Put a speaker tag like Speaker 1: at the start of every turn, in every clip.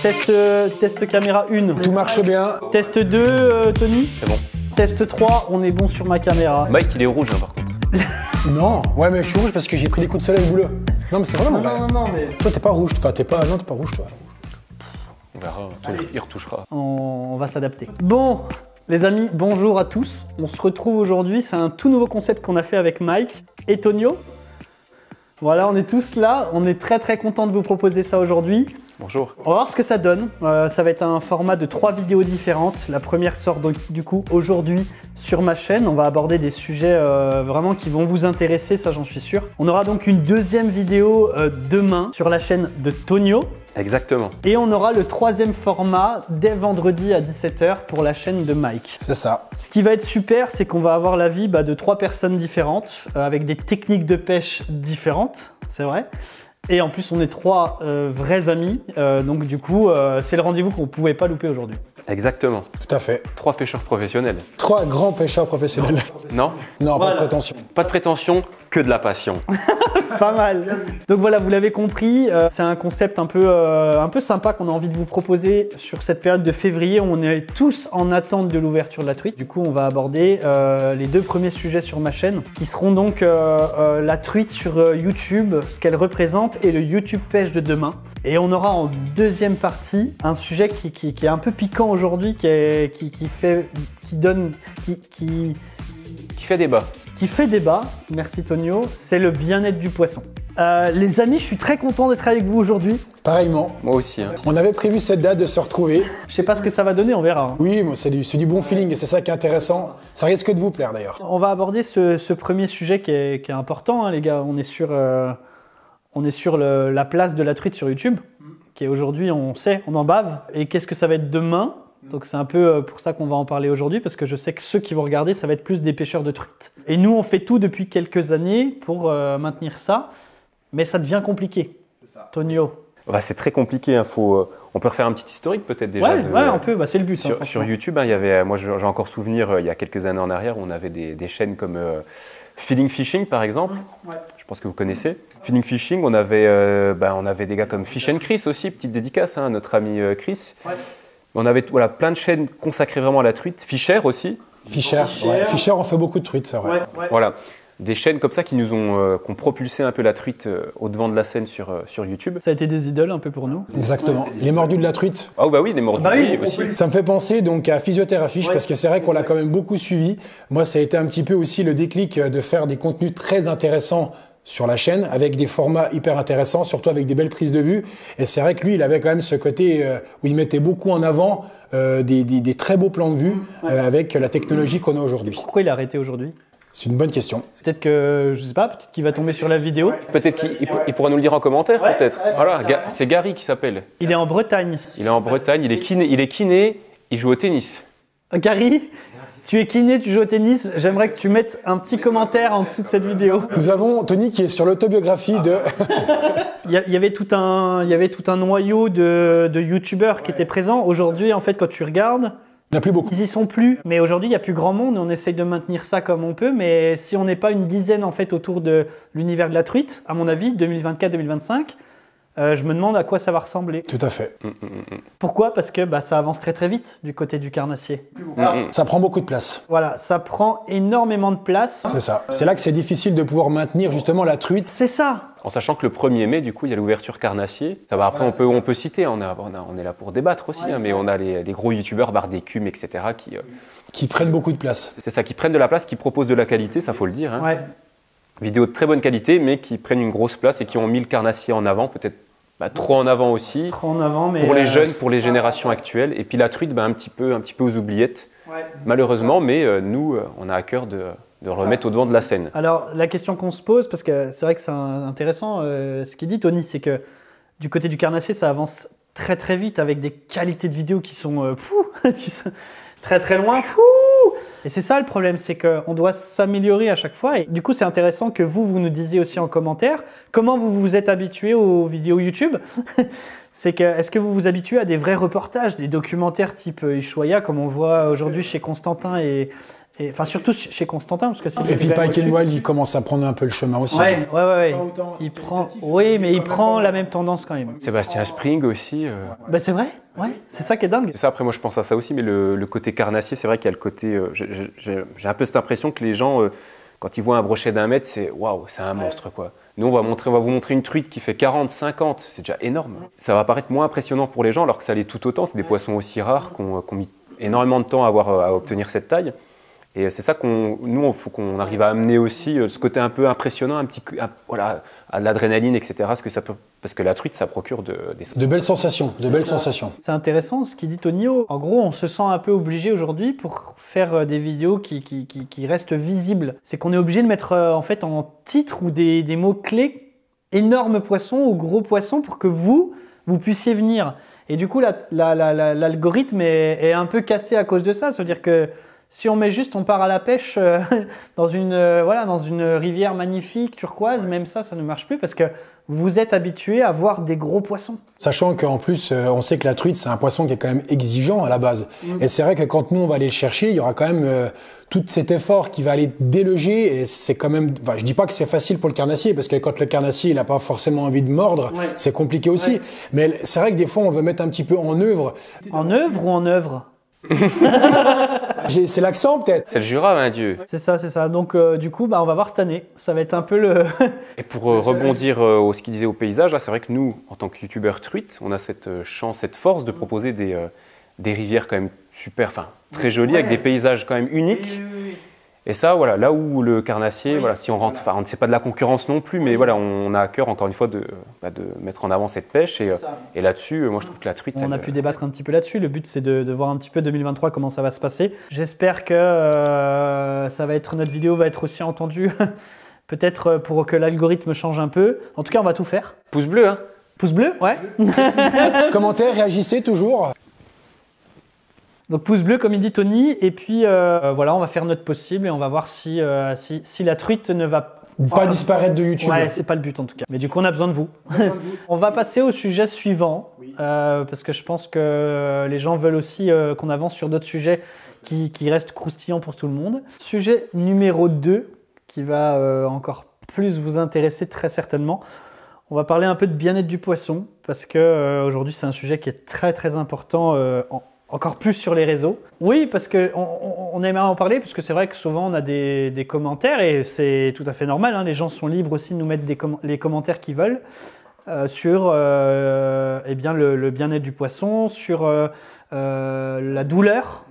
Speaker 1: test caméra 1.
Speaker 2: Tout marche bien.
Speaker 1: Test 2, Tony.
Speaker 3: C'est bon.
Speaker 1: Test 3, on est bon sur ma caméra.
Speaker 3: Mike, il est rouge hein, par contre.
Speaker 2: Non, ouais, mais je suis rouge parce que j'ai pris des coups de soleil bouleux. Non, mais c'est vraiment vrai.
Speaker 1: Non, mais...
Speaker 2: Toi, t'es pas rouge. Enfin, t'es pas rouge, toi.
Speaker 3: On verra, il retouchera.
Speaker 1: On va s'adapter. Bon, les amis, bonjour à tous. On se retrouve aujourd'hui. C'est un tout nouveau concept qu'on a fait avec Mike et Tonio. Voilà, on est tous là. On est très content de vous proposer ça aujourd'hui.
Speaker 3: Bonjour.
Speaker 1: On va voir ce que ça donne. Ça va être un format de 3 vidéos différentes. La première sort donc, du coup aujourd'hui sur ma chaîne. On va aborder des sujets vraiment qui vont vous intéresser, ça j'en suis sûr. On aura donc une deuxième vidéo demain sur la chaîne de Tonio.
Speaker 3: Exactement.
Speaker 1: Et on aura le troisième format dès vendredi à 17 h pour la chaîne de Mike.
Speaker 2: C'est ça.
Speaker 1: Ce qui va être super, c'est qu'on va avoir l'avis de 3 personnes différentes avec des techniques de pêche différentes, c'est vrai. Et en plus, on est 3 vrais amis, donc du coup, c'est le rendez-vous qu'on ne pouvait pas louper aujourd'hui.
Speaker 3: Exactement.
Speaker 2: Tout à fait.
Speaker 3: 3 pêcheurs professionnels.
Speaker 2: 3 grands pêcheurs professionnels.
Speaker 3: Non?
Speaker 2: Non,
Speaker 1: Voilà.
Speaker 2: pas de prétention.
Speaker 3: Pas de prétention, que de la passion.
Speaker 1: Pas mal. Donc voilà, vous l'avez compris, c'est un concept un peu sympa qu'on a envie de vous proposer sur cette période de février où on est tous en attente de l'ouverture de la truite. Du coup, on va aborder les 2 premiers sujets sur ma chaîne qui seront donc la truite sur YouTube, ce qu'elle représente et le YouTube pêche de demain. Et on aura en deuxième partie un sujet qui est un peu piquant aujourd'hui, qui fait débat, merci Tonio, c'est le bien-être du poisson. Les amis, je suis très content d'être avec vous aujourd'hui.
Speaker 2: Pareillement.
Speaker 3: Moi aussi. Hein.
Speaker 2: On avait prévu cette date de se retrouver.
Speaker 1: Je sais pas ce que ça va donner, on verra. Hein.
Speaker 2: Oui, c'est du bon feeling et c'est ça qui est intéressant. Ça risque de vous plaire d'ailleurs.
Speaker 1: On va aborder ce premier sujet qui est important, hein, les gars. On est sur la place de la truite sur YouTube, qui est aujourd'hui, on sait, on en bave. Et qu'est-ce que ça va être demain ? Donc c'est un peu pour ça qu'on va en parler aujourd'hui, parce que je sais que ceux qui vont regarder, ça va être plus des pêcheurs de truites. Et nous, on fait tout depuis quelques années pour maintenir ça, mais ça devient compliqué. C'est ça. Tonio.
Speaker 3: Bah, c'est très compliqué. Hein. On peut refaire un petit historique peut-être déjà.
Speaker 1: Ouais, on peut. Bah, c'est le but.
Speaker 3: Sur YouTube, hein, il y avait, moi j'ai encore souvenir, il y a quelques années en arrière, on avait des chaînes comme Feeling Fishing par exemple. Ouais. Je pense que vous connaissez. Feeling Fishing, on avait des gars comme Fish and Chris aussi, petite dédicace à notre ami Chris. Ouais. On avait plein de chaînes consacrées vraiment à la truite. Fisher aussi.
Speaker 2: Fisher, on fait beaucoup de truites, c'est vrai.
Speaker 1: Ouais.
Speaker 3: Voilà, des chaînes comme ça qui nous ont propulsé un peu la truite au devant de la scène sur YouTube.
Speaker 1: Ça a été des idoles un peu pour nous.
Speaker 2: Exactement. Les mordus de la truite.
Speaker 3: Ah bah oui, les mordus aussi.
Speaker 2: Ça me fait penser donc à Physiothérapie, parce que c'est vrai qu'on l'a quand même beaucoup suivi. Moi, ça a été un petit peu aussi le déclic de faire des contenus très intéressants sur la chaîne, avec des formats hyper intéressants, surtout avec des belles prises de vue. Et c'est vrai que lui, il avait quand même ce côté où il mettait beaucoup en avant des très beaux plans de vue avec la technologie qu'on a aujourd'hui.
Speaker 1: Pourquoi il a arrêté aujourd'hui ?
Speaker 2: C'est une bonne question.
Speaker 1: Peut-être que, je sais pas, peut-être qu'il va tomber sur la vidéo.
Speaker 3: Peut-être qu'il pourra nous le dire en commentaire, peut-être. Voilà, c'est Gary qui s'appelle.
Speaker 1: Il est en Bretagne.
Speaker 3: Il est en Bretagne, il est kiné, il joue au tennis.
Speaker 1: Gary, tu es kiné, tu joues au tennis. J'aimerais que tu mettes un petit commentaire en dessous de cette vidéo.
Speaker 2: Nous avons Tony qui est sur l'autobiographie de...
Speaker 1: Il y avait tout un noyau de youtubeurs qui étaient présents. Aujourd'hui, en fait, quand tu regardes,
Speaker 2: il n'y en a plus beaucoup.
Speaker 1: Ils y sont plus. Mais aujourd'hui, il n'y a plus grand monde. On essaye de maintenir ça comme on peut. Mais si on n'est pas une dizaine en fait autour de l'univers de la truite, à mon avis, 2024-2025, je me demande à quoi ça va ressembler.
Speaker 2: Tout à fait.
Speaker 1: Pourquoi ? Parce que ça avance très vite du côté du carnassier.
Speaker 2: Ça prend beaucoup de place.
Speaker 1: Voilà, ça prend énormément de place.
Speaker 2: C'est ça. C'est là que c'est difficile de pouvoir maintenir justement la truite.
Speaker 1: C'est ça.
Speaker 3: En sachant que le 1er mai, du coup, il y a l'ouverture carnassier. Ça va, après, on peut citer, on est là pour débattre aussi, hein, mais on a les gros youtubeurs, barre d'écume, etc.
Speaker 2: qui prennent beaucoup de place.
Speaker 3: C'est ça, qui prennent de la place, qui proposent de la qualité, ça faut le dire. Hein.
Speaker 1: Ouais.
Speaker 3: Vidéos de très bonne qualité, mais qui prennent une grosse place et qui ont mis le carnassier en avant, peut-être trop en avant aussi.
Speaker 1: Trop en avant, mais
Speaker 3: pour les jeunes, pour les générations actuelles. Et puis la truite, un petit peu aux oubliettes, malheureusement, mais nous, on a à cœur de remettre au devant de la scène.
Speaker 1: Alors, la question qu'on se pose, parce que c'est vrai que c'est intéressant ce qu'il dit, Tony, c'est que du côté du carnassier, ça avance très vite avec des qualités de vidéo qui sont très loin. Et c'est ça le problème, c'est qu'on doit s'améliorer à chaque fois. Et du coup, c'est intéressant que vous nous disiez aussi en commentaire comment vous vous êtes habitué aux vidéos YouTube. Est-ce que vous vous habituez à des vrais reportages, des documentaires type Ushuaïa, comme on voit aujourd'hui chez Constantin et Et enfin, surtout chez Constantin, parce que c'est.
Speaker 2: Et puis Pike & Wild, il commence à prendre un peu le chemin aussi.
Speaker 1: Ouais. Il prend. Oui, mais il prend la même tendance quand même.
Speaker 3: Sébastien Spring aussi.
Speaker 1: Bah, c'est vrai. Ouais. C'est ça qui est dingue.
Speaker 3: C'est ça. Après, moi, je pense à ça aussi, mais le côté carnassier, c'est vrai qu'il y a le côté. J'ai un peu cette impression que les gens, quand ils voient un brochet d'1 mètre, c'est waouh, c'est un monstre, quoi. Nous, on va vous montrer une truite qui fait 40, 50, c'est déjà énorme. Ça va paraître moins impressionnant pour les gens, alors que ça l'est tout autant. C'est des poissons aussi rares qu'on mis énormément de temps à obtenir cette taille. Et c'est ça il faut qu'on arrive à amener aussi ce côté un peu impressionnant, voilà, à de l'adrénaline, etc. Parce que la truite, ça procure
Speaker 2: de belles sensations,
Speaker 1: C'est intéressant ce qu'il dit Tonio. En gros, on se sent un peu obligé aujourd'hui pour faire des vidéos qui restent visibles. C'est qu'on est obligé de mettre en fait en titre ou des mots-clés énorme poisson ou gros poisson pour que vous puissiez venir. Et du coup, l'algorithme est un peu cassé à cause de ça. C'est-à-dire que si on met juste, on part à la pêche dans une rivière magnifique, turquoise, même ça ne marche plus parce que vous êtes habitué à voir des gros poissons. Sachant
Speaker 2: qu'en plus, on sait que la truite, c'est un poisson qui est quand même exigeant à la base. Et c'est vrai que quand nous, on va aller le chercher, il y aura quand même tout cet effort qui va aller déloger. Et c'est quand même, je dis pas que c'est facile pour le carnassier, parce que quand le carnassier, il n'a pas forcément envie de mordre, c'est compliqué aussi. Ouais. Mais c'est vrai que des fois, on veut mettre un petit peu en œuvre.
Speaker 1: En œuvre ou en œuvre?
Speaker 2: C'est l'accent peut-être.
Speaker 3: C'est le Jura, hein, Dieu.
Speaker 1: C'est ça. Donc du coup, on va voir cette année. Ça va être un peu le...
Speaker 3: Et pour rebondir au ce qu'il disait au paysage, là, c'est vrai que nous, en tant que youtubeurs truites, on a cette chance, cette force de proposer des rivières quand même super, très jolies, avec des paysages quand même uniques. Oui. Et ça, voilà, là où le carnassier, voilà, si on rentre, c'est pas de la concurrence non plus, mais voilà, on a à cœur encore une fois de mettre en avant cette pêche. Et là-dessus, moi je trouve que la truite.
Speaker 1: On a pu débattre un petit peu là-dessus. Le but c'est de voir un petit peu 2023 comment ça va se passer. J'espère que notre vidéo va être aussi entendue, peut-être pour que l'algorithme change un peu. En tout cas, on va tout faire.
Speaker 3: Pouce bleu, hein.
Speaker 1: Pouce bleu, ouais.
Speaker 2: Commentaires, réagissez toujours.
Speaker 1: Donc pouce bleu comme il dit Tony, et puis voilà, on va faire notre possible et on va voir si la truite ne va
Speaker 2: pas disparaître de YouTube.
Speaker 1: Ouais, c'est pas le but en tout cas. Mais du coup, on a besoin de vous. On va passer au sujet suivant, parce que je pense que les gens veulent aussi qu'on avance sur d'autres sujets qui restent croustillants pour tout le monde. Sujet numéro 2, qui va encore plus vous intéresser très certainement. On va parler un peu de bien-être du poisson, parce que aujourd'hui, c'est un sujet qui est très très important encore plus sur les réseaux. Oui, parce qu'on aime en parler, parce que c'est vrai que souvent on a des commentaires, et c'est tout à fait normal, hein, les gens sont libres aussi de nous mettre les commentaires qu'ils veulent sur le bien-être du poisson, sur la douleur,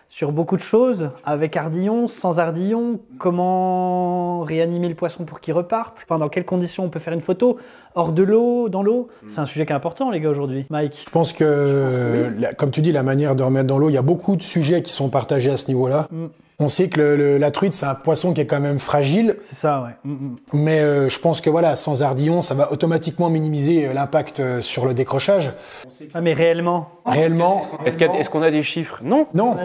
Speaker 1: sur beaucoup de choses, avec ardillon, sans ardillon, comment réanimer le poisson pour qu'il reparte, dans quelles conditions on peut faire une photo, hors de l'eau, dans l'eau. C'est un sujet qui est important, les gars, aujourd'hui. Mike?
Speaker 2: Je pense que, comme tu dis, la manière de remettre dans l'eau, il y a beaucoup de sujets qui sont partagés à ce niveau-là. On sait que la truite, c'est un poisson qui est quand même fragile.
Speaker 1: C'est ça, ouais.
Speaker 2: Mais je pense que voilà, sans ardillon, ça va automatiquement minimiser l'impact sur le décrochage.
Speaker 1: Ah, mais réellement?
Speaker 2: Réellement.
Speaker 3: Est-ce qu'on a des chiffres? Non.
Speaker 2: Non.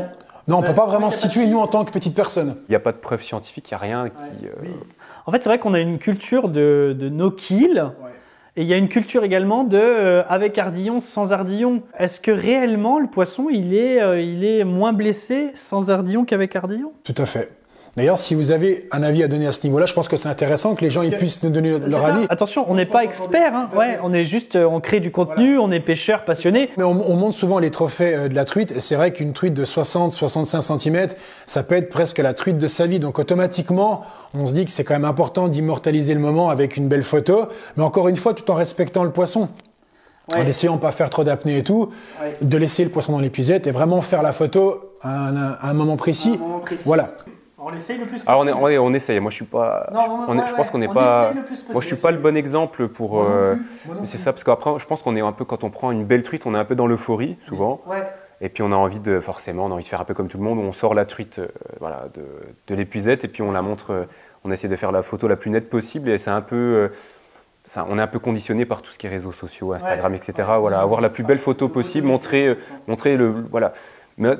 Speaker 2: Non, on ne peut pas vraiment se situer, nous, en tant que petite personne.
Speaker 3: Il n'y a pas de preuves scientifiques, il n'y a rien qui...
Speaker 1: En fait, c'est vrai qu'on a une culture de no-kill, et il y a une culture également de avec ardillon, sans ardillon. Est-ce que réellement, le poisson, il est moins blessé sans ardillon qu'avec ardillon?
Speaker 2: Tout à fait. D'ailleurs, si vous avez un avis à donner à ce niveau-là, je pense que c'est intéressant que les gens puissent nous donner leur avis.
Speaker 1: Attention, on n'est pas experts, hein. On est juste, on crée du contenu, on est pêcheurs passionnés.
Speaker 2: Mais on montre souvent les trophées de la truite, et c'est vrai qu'une truite de 60-65 cm, ça peut être presque la truite de sa vie. Donc automatiquement, on se dit que c'est quand même important d'immortaliser le moment avec une belle photo, mais encore une fois, tout en respectant le poisson. En essayant de pas faire trop d'apnée et tout, de laisser le poisson dans l'épuisette et vraiment faire la photo à un moment précis. Voilà.
Speaker 1: On essaye le plus possible.
Speaker 3: On essaye. Moi, je suis pas. Je pense qu'on n'est pas. Moi, je suis pas le bon exemple pour. Mais c'est ça, parce qu'après, je pense qu'on est un peu, quand on prend une belle truite, on est un peu dans l'euphorie souvent. Et puis on a envie de faire un peu comme tout le monde, où on sort la truite, de l'épuisette et puis on la montre. On essaie de faire la photo la plus nette possible, et c'est un peu. On est un peu conditionné par tout ce qui est réseaux sociaux, Instagram, etc. Voilà, avoir la plus belle photo possible, montrer le. Voilà. Mais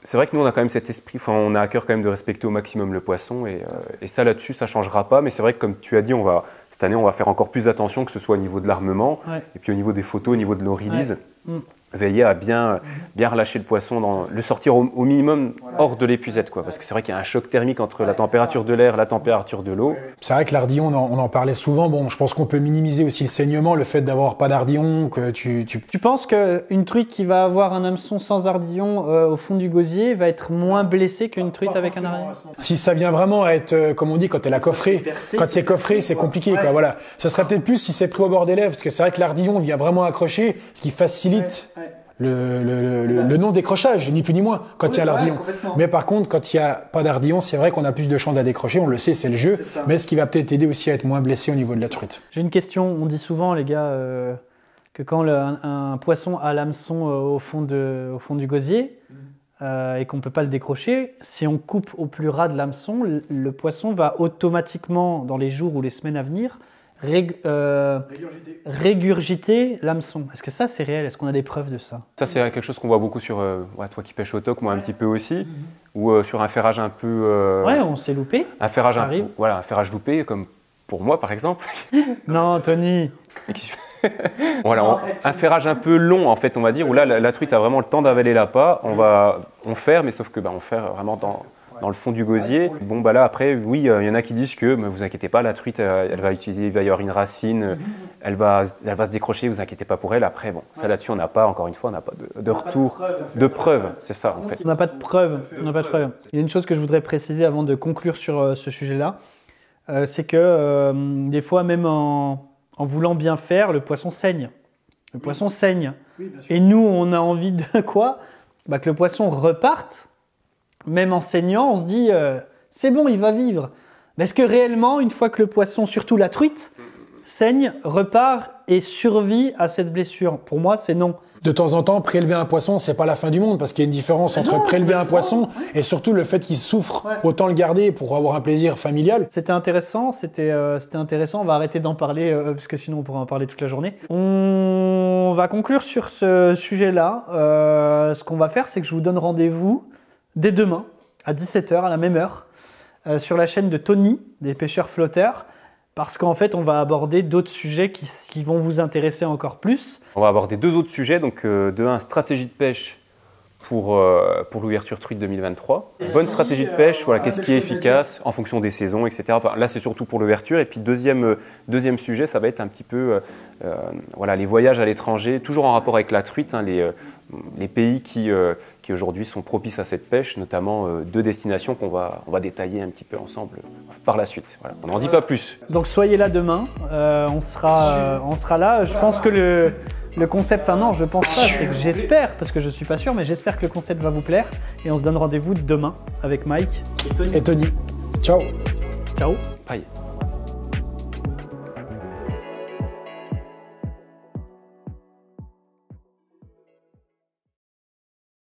Speaker 3: c'est vrai que nous, on a quand même cet esprit, on a à cœur quand même de respecter au maximum le poisson, et ça là-dessus, ça ne changera pas. Mais c'est vrai que comme tu as dit, cette année, on va faire encore plus attention, que ce soit au niveau de l'armement, et puis au niveau des photos, au niveau de nos releases. veiller à bien relâcher le poisson, le sortir au minimum hors de l'épuisette, quoi. Parce que c'est vrai qu'il y a un choc thermique entre la température de l'air et la température de l'eau.
Speaker 2: C'est vrai que l'ardillon, on en parlait souvent. Bon, je pense qu'on peut minimiser aussi le saignement, le fait d'avoir pas d'ardillon, que tu...
Speaker 1: Tu penses qu'une truite qui va avoir un hameçon sans ardillon au fond du gosier va être moins blessée qu'une truite avec un ardillon?
Speaker 2: Si ça vient vraiment à être, comme on dit, quand elle a coffré, quand c'est coffré, c'est compliqué, quoi, voilà. Ce serait peut-être plus si c'est pris au bord des lèvres, parce que c'est vrai que l'ardillon vient vraiment accrocher, ce qui facilite le non-décrochage, ni plus ni moins, quand il y a l'ardillon. Mais par contre, quand il n'y a pas d'ardillon, c'est vrai qu'on a plus de chances à décrocher, on le sait, c'est le jeu, mais ce qui va peut-être aider aussi à être moins blessé au niveau de la truite.
Speaker 1: J'ai une question, on dit souvent, les gars, que quand un poisson a l'hameçon au fond du gosier, et qu'on ne peut pas le décrocher, si on coupe au plus ras de l'hameçon, le poisson va automatiquement, dans les jours ou les semaines à venir, régurgiter l'hameçon. Est-ce que ça c'est réel? Est-ce qu'on a des preuves de ça?
Speaker 3: Ça c'est quelque chose qu'on voit beaucoup sur, toi qui pêches au toc, moi un petit peu aussi, ou sur un ferrage un peu...
Speaker 1: Ouais, on s'est loupé.
Speaker 3: Un ferrage, un ferrage loupé, comme pour moi par exemple.
Speaker 1: Non, Tony.
Speaker 3: Voilà, un ferrage un peu long en fait, on va dire, où là la truite a vraiment le temps d'avaler l'appât. On ferre, mais sauf que on ferre vraiment dans le fond du gosier. Bon bah là après, oui, il y en a qui disent que, mais vous inquiétez pas, la truite, elle va utiliser, il va y avoir une racine, elle va se décrocher, vous inquiétez pas pour elle. Après bon, ça là-dessus on n'a pas, encore une fois, on n'a pas de retour, de preuve, c'est ça en fait.
Speaker 1: On n'a pas de preuve, on n'a pas de preuve. Il y a une chose que je voudrais préciser avant de conclure sur ce sujet-là, c'est que des fois même en voulant bien faire, le poisson saigne. Le poisson saigne. Et nous, on a envie de quoi? Que le poisson reparte. Même en saignant, on se dit c'est bon, il va vivre. Mais est-ce que réellement, une fois que le poisson, surtout la truite, saigne, repart et survit à cette blessure? Pour moi, c'est non.
Speaker 2: De temps en temps, prélever un poisson, c'est pas la fin du monde, parce qu'il y a une différence entre prélever un poisson et surtout le fait qu'il souffre. Autant le garder pour avoir un plaisir familial.
Speaker 1: C'était intéressant, intéressant. On va arrêter d'en parler, parce que sinon on pourrait en parler toute la journée. On va conclure sur ce sujet-là. Ce qu'on va faire, c'est que je vous donne rendez-vous dès demain, à 17 h, à la même heure, sur la chaîne de Tony, des pêcheurs flotteurs, parce qu'en fait, on va aborder d'autres sujets qui vont vous intéresser encore plus.
Speaker 3: On va aborder deux autres sujets, donc de un, stratégie de pêche pour l'ouverture truite 2023. Bonne stratégie de pêche, voilà, qu'est-ce qui est efficace en fonction des saisons, etc. Enfin, là, c'est surtout pour l'ouverture. Et puis, deuxième sujet, ça va être un petit peu voilà, les voyages à l'étranger, toujours en rapport avec la truite, hein, les pays qui aujourd'hui sont propices à cette pêche, notamment deux destinations qu'on va détailler un petit peu ensemble par la suite. Voilà. On n'en dit pas plus.
Speaker 1: Donc, soyez là demain. On sera là. Je pense que le concept, enfin non, je pense pas, c'est que j'espère, parce que je suis pas sûr, mais j'espère que le concept va vous plaire. Et on se donne rendez-vous demain avec Mike
Speaker 2: et Tony. Ciao.
Speaker 1: Ciao.
Speaker 3: Bye.